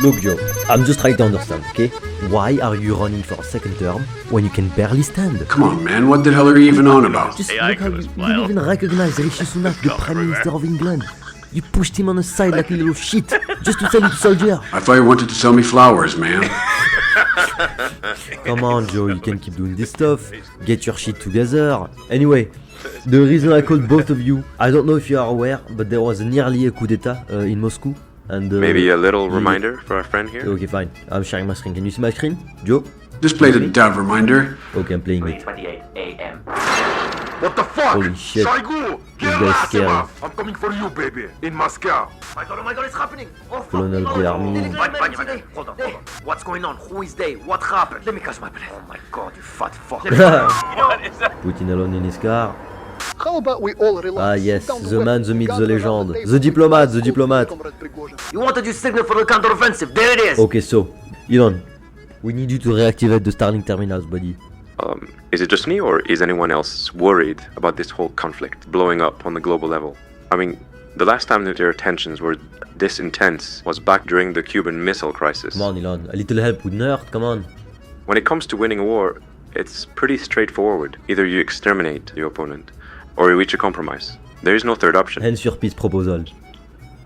Look, Joe, I'm just trying to understand, okay? Why are you running for a second term when you can barely stand? Come on, man, what the hell are you even on about? Just look how you didn't even recognize Rishi Sunak, the Prime Minister of England. You pushed him on the side like a little shit, just to sell you to soldier. I thought you wanted to sell me flowers, man. Come on, Joe, you can keep doing this stuff. Get your shit together. Anyway, the reason I called both of you, I don't know if you are aware, but there was nearly a coup d'etat in Moscow. And maybe a little reminder for our friend here? Okay, fine. I'm sharing my screen. Can you see my screen? Joe? Just play the damn reminder. Okay, I'm playing it. 3:28 a.m. What the fuck? Holy shit. Shoigu! This guy's scary. I'm coming for you, baby. In Moscow. Oh my god, it's happening! Oh, fuck. Colonel of the army. Hold on. What's going on? Who is they? What happened? Let me catch my breath. Oh my god, you fat fuck. Putin alone in his car. How about we all relax? Ah yes, the man, the myth, the legend. The diplomat, the diplomat. You wanted your signal for the counteroffensive. There it is! Okay, so, Elon, we need you to reactivate the Starlink terminals, buddy. Is it just me, or is anyone else worried about this whole conflict blowing up on the global level? I mean, the last time nuclear tensions were this intense was back during the Cuban Missile Crisis. Come on, Elon, a little help wouldn't hurt, come on. When it comes to winning a war, it's pretty straightforward. Either you exterminate your opponent, or you reach a compromise. There is no third option. Hence your peace proposal.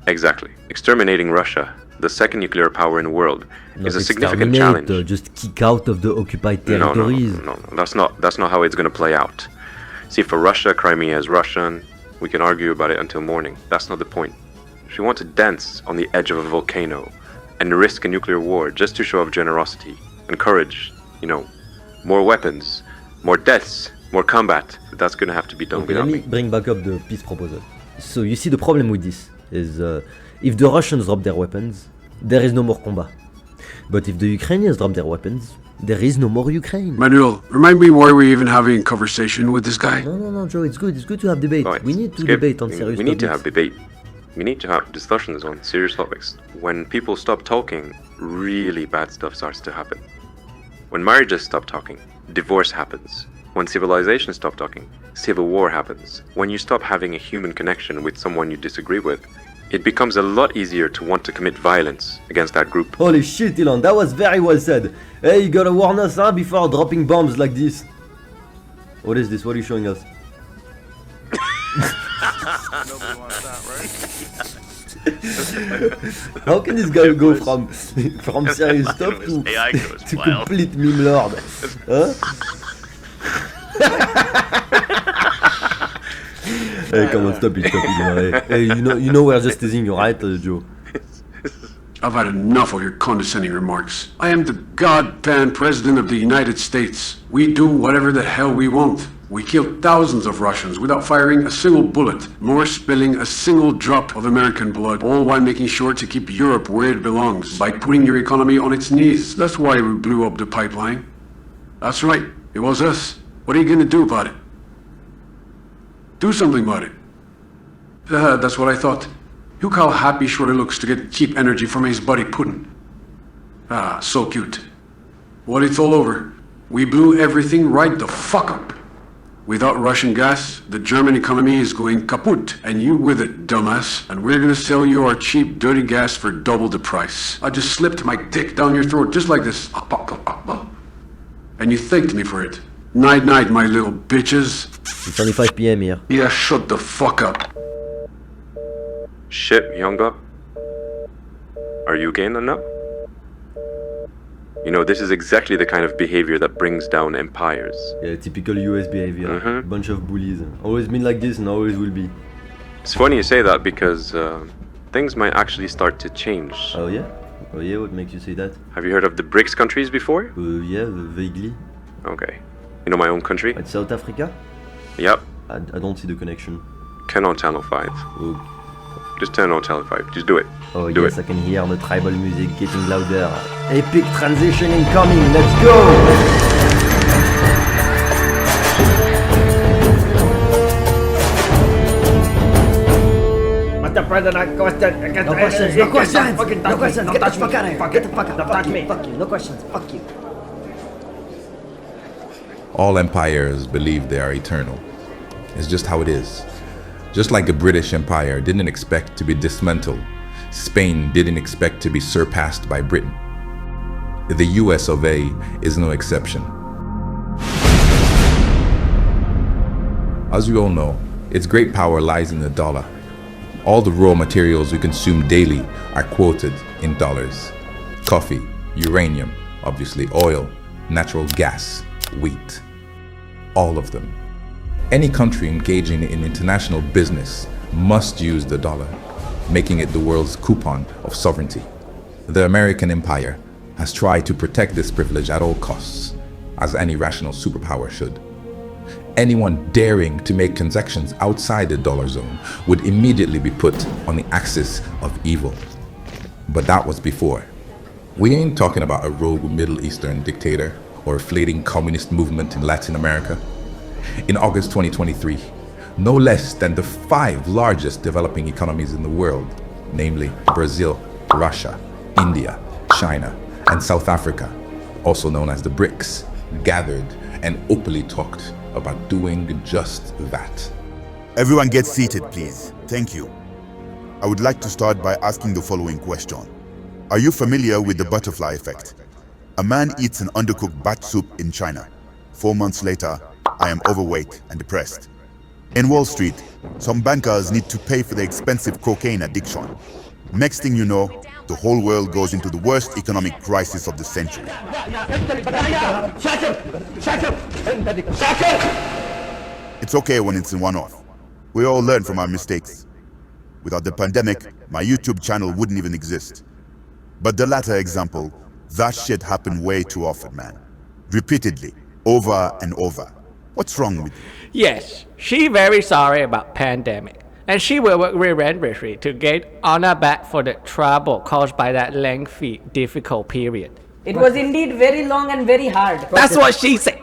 Exactly. Exterminating Russia, the second nuclear power in the world, is a significant challenge. Just kick out of the occupied territories. No, that's not how it's going to play out. See, for Russia, Crimea is Russian. We can argue about it until morning. That's not the point. If you want to dance on the edge of a volcano and risk a nuclear war just to show off generosity and courage, more weapons, more deaths, more combat, that's going to have to be done Okay, without let me bring back up the peace proposal. So you see, the problem with this is if the Russians drop their weapons, there is no more combat. But if the Ukrainians drop their weapons, there is no more Ukraine. Manuel, remind me why we're even having a conversation with this guy. No, Joe, it's good to have debate. Right. We need to debate on serious We need to topics. have debate. We need to have discussions on serious topics. When people stop talking, really bad stuff starts to happen. When marriages stop talking, divorce happens. When civilizations stop talking, civil war happens. When you stop having a human connection with someone you disagree with, it becomes a lot easier to want to commit violence against that group. Holy shit, Elon, that was very well said. Hey, you gotta warn us, huh, before dropping bombs like this. What is this? What are you showing us? Nobody wants that, right? How can this guy go from serious stuff to complete meme lord? Huh? Hey, come on, stop it. Hey, you know we're just teasing you, right, Joe? I've had enough of your condescending remarks. I am the goddamn President of the United States. We do whatever the hell we want. We killed thousands of Russians without firing a single bullet, nor spilling a single drop of American blood, all while making sure to keep Europe where it belongs, by putting your economy on its knees. That's why we blew up the pipeline. That's right, it was us. What are you gonna do about it? Do something about it. That's what I thought. Look how happy Shorty looks to get cheap energy from his buddy Putin. Ah, so cute. Well, it's all over. We blew everything right the fuck up. Without Russian gas, the German economy is going kaput, and you with it, dumbass. And we're gonna sell you our cheap, dirty gas for double the price. I just slipped my dick down your throat just like this. And you thanked me for it. Night night, my little bitches. It's only 5 PM here. Yeah, shut the fuck up. Shit, Yonga. Are you gay now? This is exactly the kind of behavior that brings down empires. Yeah, typical US behavior. Mhm. Bunch of bullies. Always been like this and always will be. It's funny you say that because things might actually start to change. Oh yeah? Oh yeah, what makes you say that? Have you heard of the BRICS countries before? Yeah, vaguely. Okay. You know my own country? At South Africa? Yep. I don't see the connection. Turn on Channel 5. Oh, Just turn on Channel 5. Just do it. oh Do yes, it. I can hear the tribal music getting louder. Epic transition incoming, let's go! Mr. President, No questions, no questions! No questions, get the fuck out of here! Get the fuck out! Don't Fuck touch me. you, fuck you, no questions, fuck you. All empires believe they are eternal. It's just how it is. Just like the British Empire didn't expect to be dismantled Spain didn't expect to be surpassed by Britain. The US of A is no exception. As we all know, its great power lies in the dollar. All the raw materials we consume daily are quoted in dollars. Coffee, uranium, obviously oil, natural gas, wheat. All of them. Any country engaging in international business must use the dollar, making it the world's coupon of sovereignty. The American empire has tried to protect this privilege at all costs, as any rational superpower should. Anyone daring to make transactions outside the dollar zone would immediately be put on the axis of evil. But that was before. We ain't talking about a rogue Middle Eastern dictator or a fleeting communist movement in Latin America. In August 2023, no less than the 5 largest developing economies in the world, namely Brazil, Russia, India, China, and South Africa, also known as the BRICS, gathered and openly talked about doing just that. Everyone get seated, please. Thank you. I would like to start by asking the following question. Are you familiar with the butterfly effect? A man eats an undercooked bat soup in China. 4 months later, I am overweight and depressed. In Wall Street, some bankers need to pay for the expensive cocaine addiction. Next thing you know, the whole world goes into the worst economic crisis of the century. It's okay when it's in one-off. We all learn from our mistakes. Without the pandemic, my YouTube channel wouldn't even exist. But the latter example, that shit happened way too often, man. Repeatedly, over and over. What's wrong with you? Yes, she very sorry about pandemic. And she will work relentlessly to get Anna back for the trouble caused by that lengthy, difficult period. It was indeed very long and very hard. That's what she said.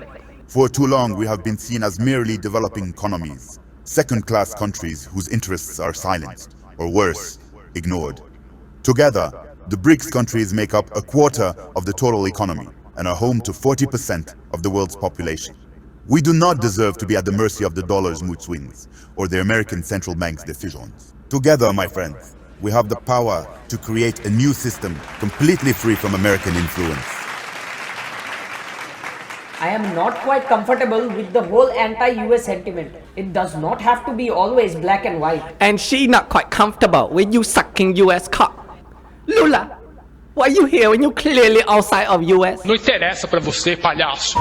For too long, we have been seen as merely developing economies, second-class countries whose interests are silenced, or worse, ignored. Together, the BRICS countries make up a quarter of the total economy and are home to 40% of the world's population. We do not deserve to be at the mercy of the dollar's mood swings or the American central bank's decisions. Together, my friends, we have the power to create a new system completely free from American influence. I am not quite comfortable with the whole anti-US sentiment. It does not have to be always black and white. And she not quite comfortable with you sucking US cock. Lula, why you here when you clearly outside of US? Não interessa pra você, palhaço.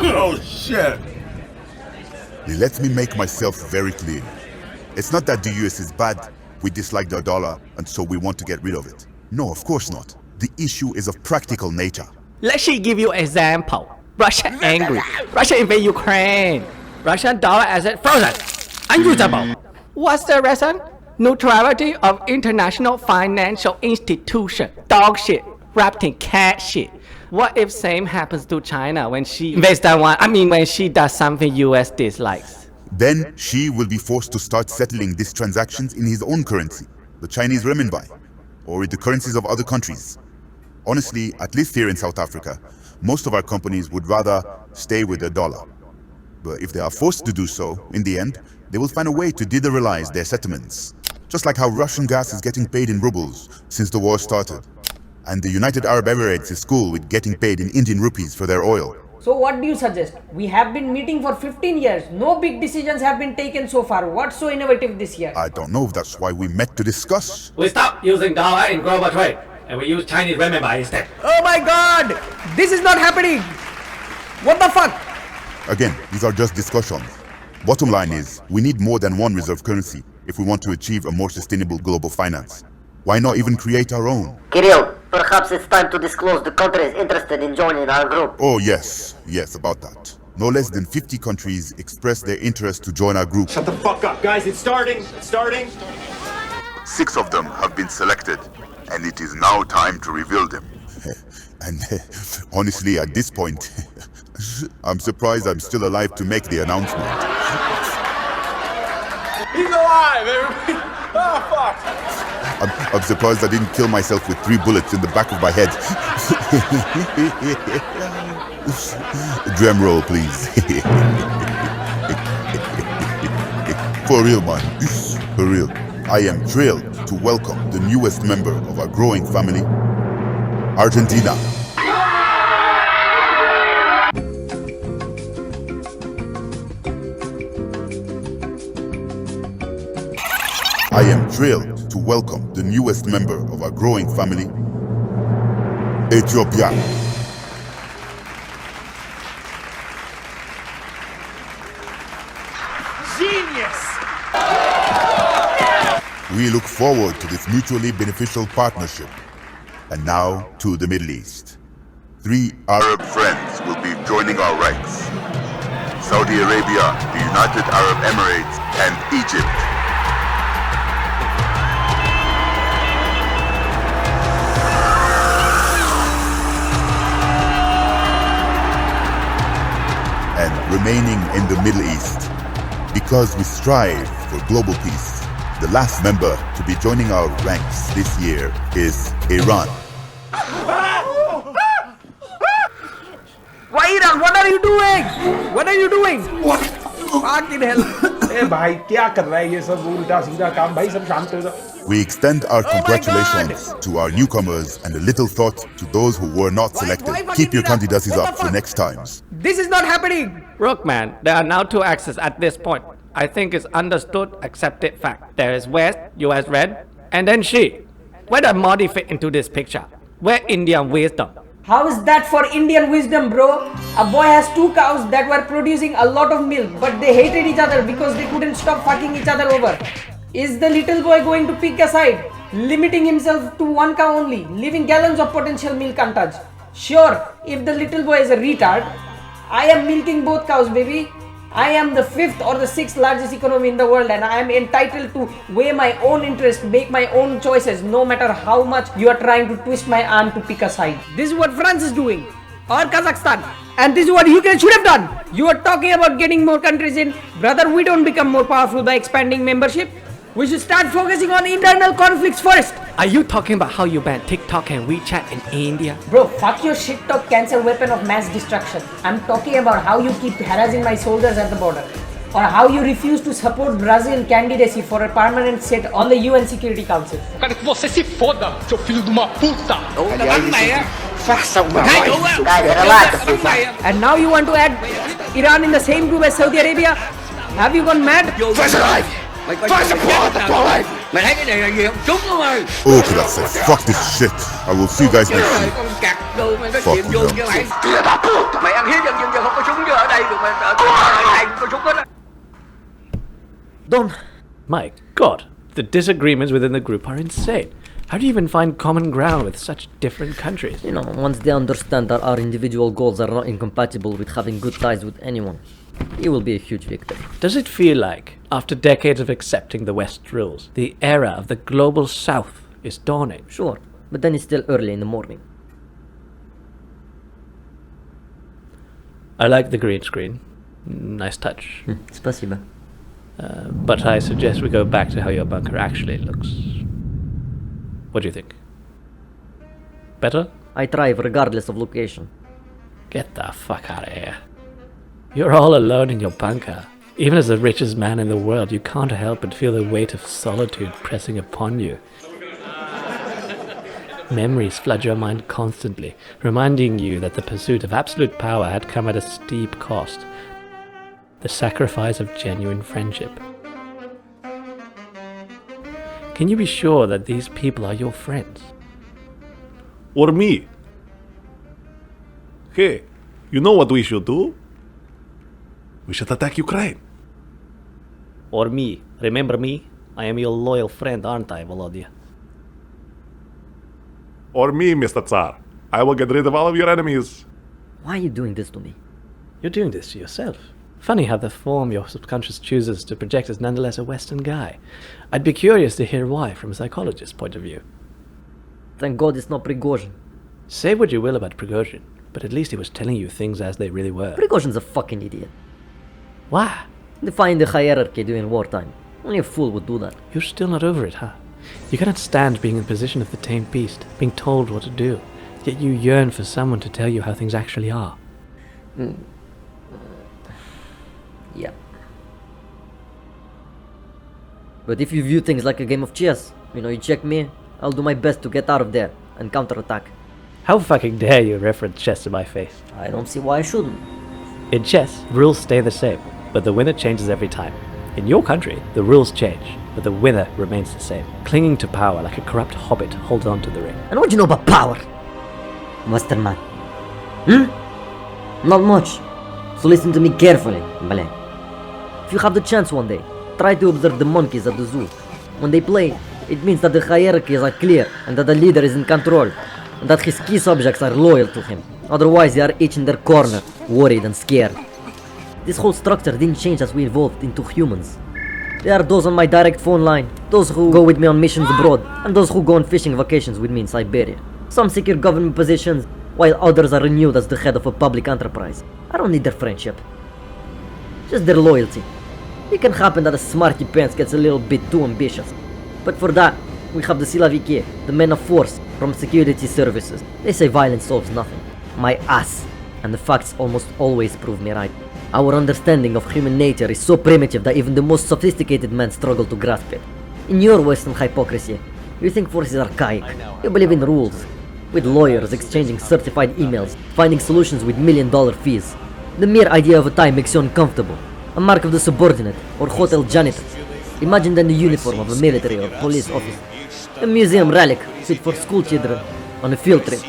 Oh shit! Let me make myself very clear. It's not that the US is bad, we dislike the dollar, and so we want to get rid of it. No, of course not. The issue is of practical nature. Let me give you an example. Russia angry. Russia invade Ukraine. Russian dollar asset frozen. Unusable. What's the reason? Neutrality of international financial institution. Dog shit. Wrapped in cat shit. What if same happens to China when she invests that one? When she does something US dislikes. Then Xi will be forced to start settling these transactions in his own currency, the Chinese renminbi, or with the currencies of other countries. Honestly, at least here in South Africa, most of our companies would rather stay with the dollar. But if they are forced to do so, in the end, they will find a way to de-dollarize their settlements. Just like how Russian gas is getting paid in rubles since the war started. And the United Arab Emirates is cool with getting paid in Indian rupees for their oil. So what do you suggest? We have been meeting for 15 years. No big decisions have been taken so far. What's so innovative this year? I don't know. That's why we met to discuss. We stop using dollar in global trade. And we use Chinese renminbi instead. Oh my god! This is not happening! What the fuck? Again, these are just discussions. Bottom line is, we need more than one reserve currency if we want to achieve a more sustainable global finance. Why not even create our own? Kirill, perhaps it's time to disclose the countries interested in joining our group. Oh yes, about that. No less than 50 countries expressed their interest to join our group. Shut the fuck up, guys, it's starting! 6 of them have been selected, and it is now time to reveal them. And honestly, at this point, I'm surprised I'm still alive to make the announcement. He's alive, everybody! Oh, fuck! I'm surprised I didn't kill myself with 3 bullets in the back of my head. Drum roll, please. For real, man. For real, I am thrilled to welcome the newest member of our growing family, Argentina. I am thrilled to welcome the newest member of our growing family, Ethiopia. Genius! We look forward to this mutually beneficial partnership. And now to the Middle East. 3 Arab friends will be joining our ranks: Saudi Arabia, the United Arab Emirates, and Egypt. And remaining in the Middle East, because we strive for global peace, the last member to be joining our ranks this year is Iran. Why, Iran? What are you doing? What are you doing? What? Fucking hell. भाई क्या कर रहा है ये सब उल्टा सीधा काम भाई सब शांत हो जाओ. We extend our congratulations to our newcomers and a little thought to those who were not selected. Keep your candidacies up for next times. This is not happening. Look, man, there are now 2 axes at this point. I think it's understood, accepted fact. There is West, US red, and then she. Where does Modi fit into this picture? Where Indian wisdom? How is that for Indian wisdom, bro? A boy has 2 cows that were producing a lot of milk, but they hated each other because they couldn't stop fucking each other over. Is the little boy going to pick a side, limiting himself to 1 cow only, leaving gallons of potential milk untouched? Sure, if the little boy is a retard, I am milking both cows, baby. I am the 5th or the 6th largest economy in the world, and I am entitled to weigh my own interest, make my own choices, no matter how much you are trying to twist my arm to pick a side. This is what France is doing, or Kazakhstan, and this is what Ukraine should have done. You are talking about getting more countries in. Brother, we don't become more powerful by expanding membership. We should start focusing on internal conflicts first. Are you talking about how you banned TikTok and WeChat in India? Bro, fuck your shit talk cancer weapon of mass destruction. I'm talking about how you keep harassing my soldiers at the border. Or how you refuse to support Brazil candidacy for a permanent seat on the UN Security Council. Quero que você se foda, seu filho de uma puta! Faça uma voz. Guys, relax. And now you want to add Iran in the same group as Saudi Arabia? Have you gone mad? Mày thấy cái này là gì không? Súng luôn rồi. Oh, could I say, fuck this shit. I will see you guys next Trời, week. con cặc đồ mày có Fuck chịu you, vô don't cho mày. say. Mày ăn hiếp dân dân không có súng giờ ở đây được mày có súng hết á. Don. My God, the disagreements within the group are insane. How do you even find common ground with such different countries? You know, once they understand that our individual goals are not incompatible with having good ties with anyone, he will be a huge victor. Does it feel like, after decades of accepting the West's rules, the era of the global South is dawning? Sure, but then it's still early in the morning. I like the green screen. Nice touch. Спасибо. But I suggest we go back to how your bunker actually looks. What do you think? Better? I thrive regardless of location. Get the fuck out of here. You're all alone in your bunker. Even as the richest man in the world, you can't help but feel the weight of solitude pressing upon you. Memories flood your mind constantly, reminding you that the pursuit of absolute power had come at a steep cost. The sacrifice of genuine friendship. Can you be sure that these people are your friends? Or me? Hey, you know what we should do? We should attack Ukraine. Or me. Remember me? I am your loyal friend, aren't I, Volodya? Or me, Mr. Tsar. I will get rid of all of your enemies. Why are you doing this to me? You're doing this to yourself. Funny how the form your subconscious chooses to project is nonetheless a Western guy. I'd be curious to hear why from a psychologist's point of view. Thank God it's not Prigozhin. Say what you will about Prigozhin, but at least he was telling you things as they really were. Prigozhin's a fucking idiot. Why? Defying the hierarchy during wartime. Only a fool would do that. You're still not over it, huh? You cannot stand being in the position of the tamed beast, being told what to do, yet you yearn for someone to tell you how things actually are. Yeah. But if you view things like a game of chess, you check me, I'll do my best to get out of there and counterattack. How fucking dare you reference chess to my face? I don't see why I shouldn't. In chess, rules stay the same, but the winner changes every time. In your country, the rules change, but the winner remains the same, clinging to power like a corrupt hobbit holds on to the ring. And what do you know about power, Master Man? Not much. So listen to me carefully, Balek. If you have the chance one day, try to observe the monkeys at the zoo. When they play, it means that the hierarchies are clear and that the leader is in control, and that his key subjects are loyal to him. Otherwise, they are each in their corner, worried and scared. This whole structure didn't change as we evolved into humans. There are those on my direct phone line, those who go with me on missions abroad, and those who go on fishing vacations with me in Siberia. Some secure government positions, while others are renewed as the head of a public enterprise. I don't need their friendship, just their loyalty. It can happen that a smarty pants gets a little bit too ambitious. But for that, we have the Silaviki, the men of force from security services. They say violence solves nothing. My ass. And the facts almost always prove me right. Our understanding of human nature is so primitive that even the most sophisticated men struggle to grasp it. In your Western hypocrisy, you think force is archaic. You believe in rules, with lawyers exchanging certified emails, finding solutions with $1,000,000 fees. The mere idea of a tie makes you uncomfortable. A mark of the subordinate or hotel janitor. Imagine then the uniform of a military or police officer. A museum relic fit for school children on a field trip.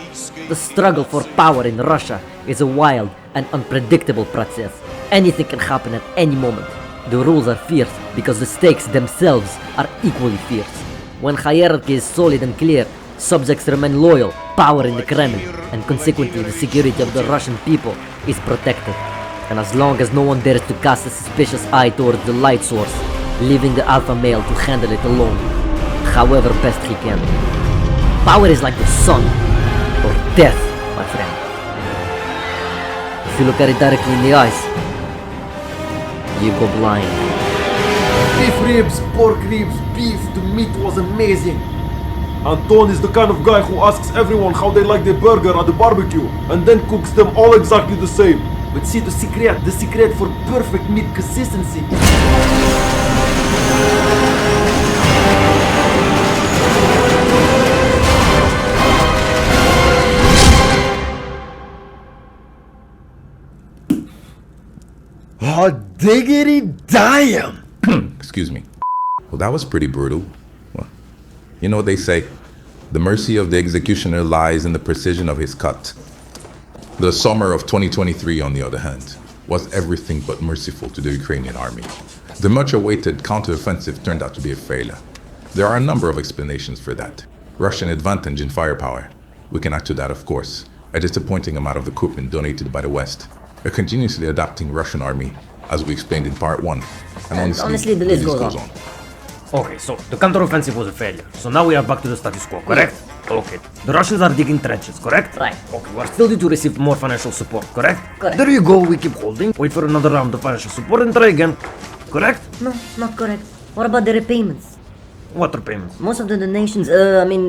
The struggle for power in Russia is a wild and unpredictable process. Anything can happen at any moment. The rules are fierce because the stakes themselves are equally fierce. When hierarchy is solid and clear, subjects remain loyal, power in the Kremlin, and consequently the security of the Russian people is protected. And as long as no one dares to cast a suspicious eye towards the light source, leaving the alpha male to handle it alone, however best he can. Power is like the sun, or death, my friend. If you look at it directly in the eyes, you go blind. Beef ribs, pork ribs, beef, the meat was amazing. Anton is the kind of guy who asks everyone how they like their burger at the barbecue and then cooks them all exactly the same. But see, the secret for perfect meat consistency. Oh, diggity damn! Excuse me. Well, that was pretty brutal. Well, you know what they say. The mercy of the executioner lies in the precision of his cut. The summer of 2023, on the other hand, was everything but merciful to the Ukrainian army. The much-awaited counteroffensive turned out to be a failure. There are a number of explanations for that. Russian advantage in firepower. We can add to that, of course, a disappointing amount of equipment donated by the West. A continuously adapting Russian army, as we explained in part 1. And honestly the list goes on. Okay, so the counteroffensive was a failure. So now we are back to the status quo, correct? Yes. Okay. The Russians are digging trenches, correct? Right. Okay, we are still due to receive more financial support, correct? Correct. There you go, we keep holding. Wait for another round of financial support and try again. Correct? No, not correct. What about the repayments? What repayments? Most of the donations,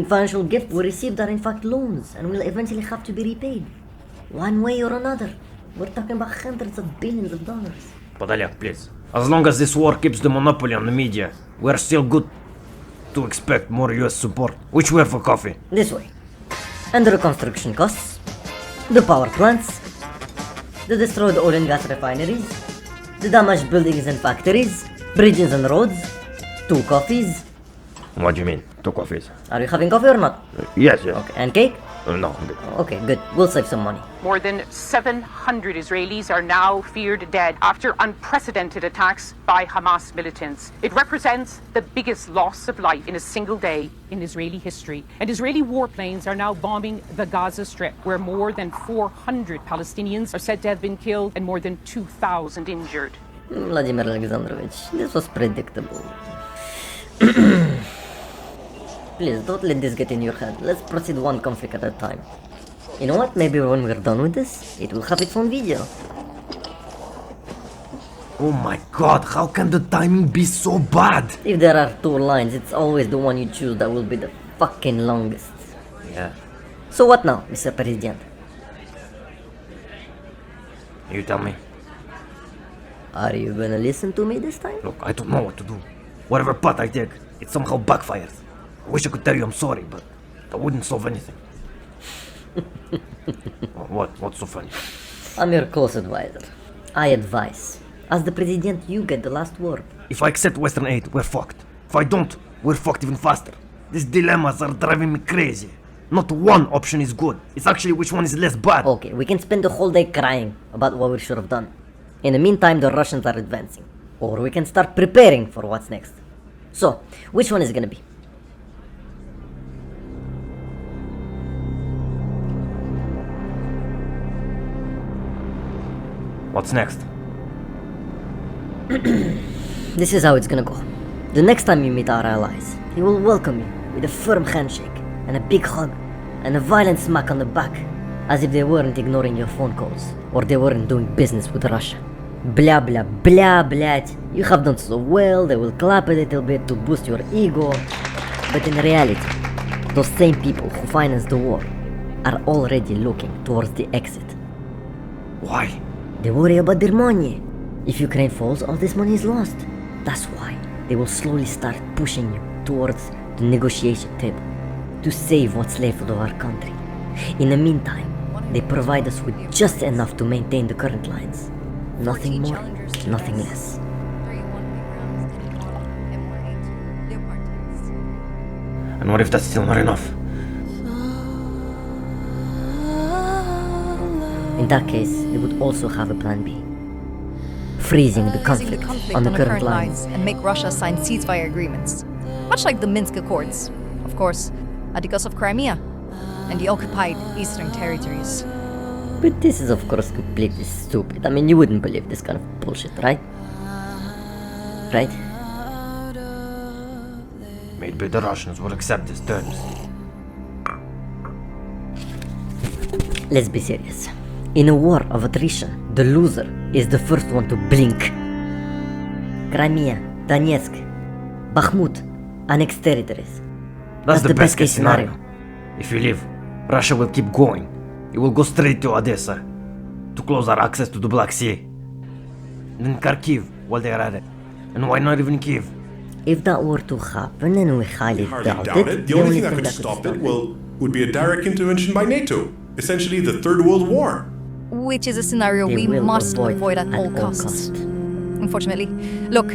financial gifts we received are in fact loans and will eventually have to be repaid. One way or another. We're talking about hundreds of billions of dollars. Podolyak, please. As long as this war keeps the monopoly on the media, we're still good to expect more US support. Which way for coffee? This way. And the reconstruction costs, the power plants, the destroyed oil and gas refineries, the damaged buildings and factories, bridges and roads, 2 coffees. What do you mean, 2 coffees? Are you having coffee or not? Yes. Okay, and cake? No, I'm good. Okay, good. We'll save some money. More than 700 Israelis are now feared dead after unprecedented attacks by Hamas militants. It represents the biggest loss of life in a single day in Israeli history. And Israeli warplanes are now bombing the Gaza Strip, where more than 400 Palestinians are said to have been killed and more than 2,000 injured. Vladimir Alexandrovich, this was predictable. Please, don't let this get in your head. Let's proceed one conflict at a time. You know what? Maybe when we're done with this, it will have its own video. Oh my god, how can the timing be so bad? If there are 2 lines, it's always the one you choose that will be the fucking longest. Yeah. So what now, Mr. President? You tell me. Are you gonna listen to me this time? Look, I don't know what to do. Whatever path I take, it somehow backfires. I wish I could tell you I'm sorry, but that wouldn't solve anything. What's so funny? I'm your close advisor. I advise. As the president, you get the last word. If I accept Western aid, we're fucked. If I don't, we're fucked even faster. These dilemmas are driving me crazy. Not one option is good. It's actually which one is less bad. Okay, we can spend the whole day crying about what we should have done. In the meantime, the Russians are advancing. Or we can start preparing for what's next. So, which one is it gonna be? What's next? This is how it's gonna go. The next time you meet our allies, he will welcome you with a firm handshake and a big hug and a violent smack on the back, as if they weren't ignoring your phone calls or they weren't doing business with Russia. Blah blah blah blять. You have done so well, they will clap a little bit to boost your ego. But in reality, those same people who financed the war are already looking towards the exit. Why? They worry about their money. If Ukraine falls, all this money is lost. That's why they will slowly start pushing you towards the negotiation table to save what's left of our country. In the meantime, they provide us with just enough to maintain the current lines. Nothing more, nothing less. And what if that's still not enough? In that case, they would also have a plan B. Freezing the conflict on the current lines and make Russia sign ceasefire agreements. Much like the Minsk Accords, of course, at the cost of Crimea and the occupied eastern territories. But this is of course completely stupid. I mean, you wouldn't believe this kind of bullshit, right? Right? Maybe the Russians will accept these terms. Let's be serious. In a war of attrition, the loser is the first one to blink. Crimea, Donetsk, Bakhmut, annexed territories. That's the best case scenario. If you leave, Russia will keep going. It will go straight to Odessa, to close our access to the Black Sea. Then Kharkiv, while they are at it. And why not even Kiev? If that were to happen, and we highly doubt it, the only thing that could stop it would be a direct intervention by NATO. Essentially the Third World War. Which is a scenario we must avoid at all costs. Unfortunately. Look,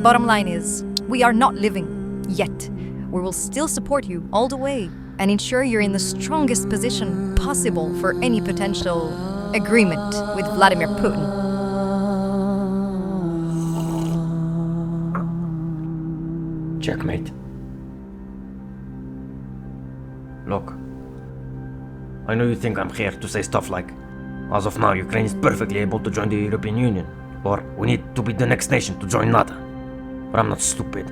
bottom line is, we are not living yet. We will still support you all the way and ensure you're in the strongest position possible for any potential agreement with Vladimir Putin. Checkmate. Look, I know you think I'm here to say stuff like, as of now, Ukraine is perfectly able to join the European Union, or we need to be the next nation to join NATO. But I'm not stupid.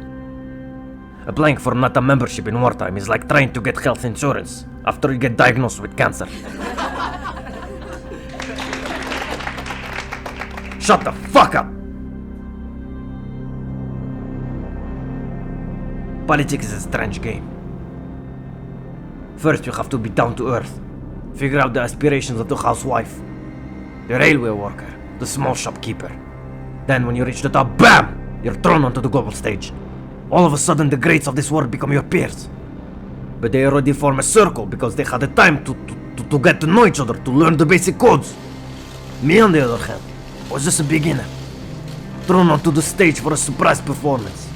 Applying for NATO membership in wartime is like trying to get health insurance after you get diagnosed with cancer. Shut the fuck up! Politics is a strange game. First, you have to be down to earth. Figure out the aspirations of the housewife, the railway worker, the small shopkeeper. Then when you reach the top, BAM! You're thrown onto the global stage. All of a sudden the greats of this world become your peers. But they already form a circle because they had the time to get to know each other, to learn the basic codes. Me on the other hand, was just a beginner. Thrown onto the stage for a surprise performance.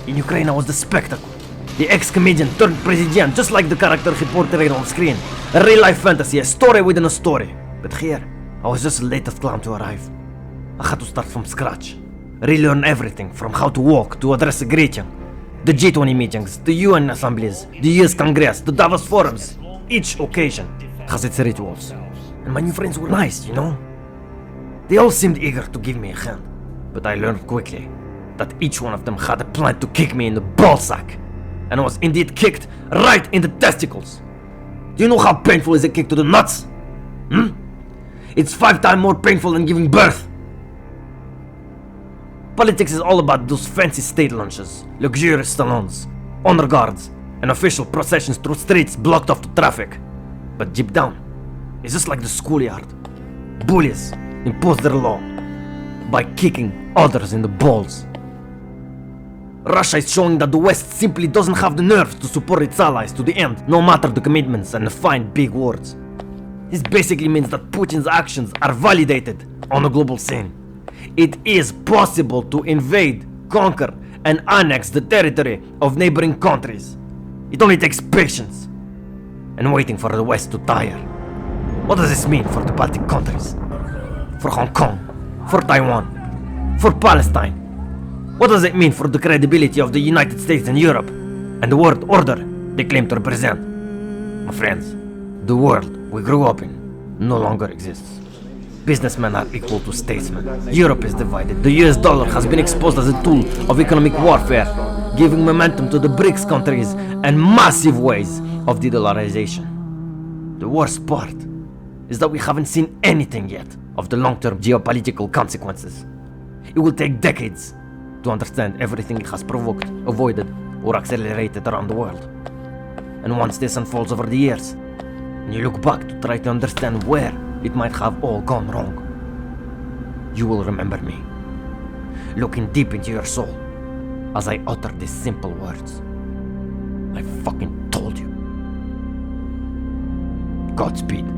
In Ukraine I was the spectacle. The ex-comedian turned president, just like the character he portrayed on screen. A real-life fantasy, a story within a story. But here, I was just the latest clown to arrive. I had to start from scratch. Relearn everything, from how to walk, to address a greeting. The G20 meetings, the UN assemblies, the US Congress, the Davos forums. Each occasion has its rituals. And my new friends were nice, you know? They all seemed eager to give me a hand. But I learned quickly that each one of them had a plan to kick me in the ballsack. And I was indeed kicked right in the testicles. Do you know how painful is a kick to the nuts? It's 5 times more painful than giving birth. Politics is all about those fancy state lunches, luxurious salons, honor guards, and official processions through streets blocked off to traffic. But deep down, it's just like the schoolyard. Bullies impose their law by kicking others in the balls. Russia is showing that the West simply doesn't have the nerve to support its allies to the end, no matter the commitments and the fine big words. This basically means that Putin's actions are validated on a global scene. It is possible to invade, conquer, and annex the territory of neighboring countries. It only takes patience and waiting for the West to tire. What does this mean for the Baltic countries? For Hong Kong? For Taiwan? For Palestine? What does it mean for the credibility of the United States and Europe and the world order they claim to represent? My friends, the world we grew up in no longer exists. Businessmen are equal to statesmen. Europe is divided. The US dollar has been exposed as a tool of economic warfare, giving momentum to the BRICS countries and massive waves of de-dollarization. The worst part is that we haven't seen anything yet of the long-term geopolitical consequences. It will take decades to understand everything it has provoked, avoided, or accelerated around the world. And once this unfolds over the years, and you look back to try to understand where it might have all gone wrong, you will remember me, looking deep into your soul as I utter these simple words. I fucking told you. Godspeed.